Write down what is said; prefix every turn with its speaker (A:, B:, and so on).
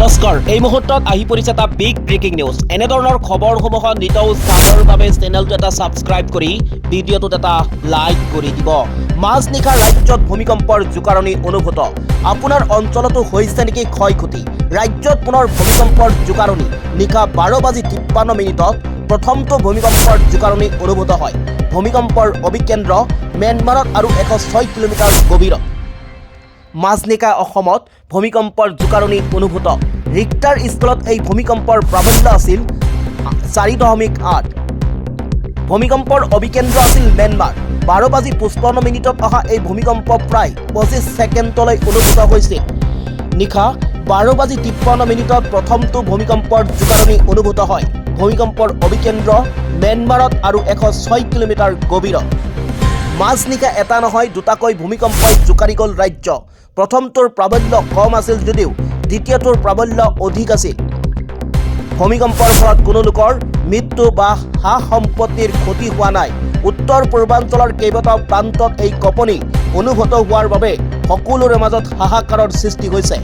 A: নমস্কাৰ এই মুহূৰ্তত আহি পৰিছে এটা বিগ ব্ৰেকিং নিউজ এনেধৰণৰ খবৰসমূহ নিতৌ চাবৰ বাবে চেনেলটো এটা সাবস্ক্ৰাইব কৰি ভিডিঅ'টোত এটা লাইক কৰি দিব মাজনিশা ৰাজ্যত ভূমিকম্পৰ জোকাৰণি অনুভূত আপোনাৰ অঞ্চলতো হৈছে নেকি ক্ষয়ক্ষতি ৰাজ্যত পুনৰ ভূমিকম্পৰ জোকাৰণি নিশা 12:53 প্ৰথমটো ভূমিকম্পৰ জোকাৰণি অনুভূত হয় ভূমিকম্পৰ অভিকেন্দ্ৰ ম্যানমাৰত আৰু 106 কিলোমিটাৰ গভীৰত মাজনিশা অসমত ভূমিকম্পৰ জোকাৰণি অনুভূত ৰিক্টাৰ স্কেলত এই ভূমিকম্পৰ প্ৰাবল্য আছিল 4.8 ভূমিকম্পৰ অভিকেন্দ্ৰ আছিল ম্যানমাৰ 12:55 অহা এই ভূমিকম্প প্ৰায় 25 ছেকেণ্ডলৈ অনুভূত হৈছিল নিশা 12:53 প্ৰথমটো ভূমিকম্পৰ জোকাৰণি অনুভূত হয় ভূমিকম্পৰ অভিকেন্দ্ৰ ম্যানমাৰত আৰু 106 কিলোমিটাৰ গভীৰত মাজনিশা এটা নহয় দুটাকৈ ভূমিকম্পই জোকাৰি গ'ল ৰাজ্য প্ৰথমটোৰ প্ৰাবল্য কম আছিল যদিও দ্বিতীয়টোৰ প্ৰাবল্য অধিক আছিল ভূমিকম্পৰ ফলত কোনো লোকৰ মৃত্যু বা সা সম্পত্তিৰ ক্ষতি হোৱা নাই উত্তৰ পূৰ্বাঞ্চলৰ কেইবাটাও প্ৰান্তত এই কঁপনি অনুভূত হোৱাৰ বাবে সকলোৰে মাজত হাহাকাৰৰ সৃষ্টি হৈছে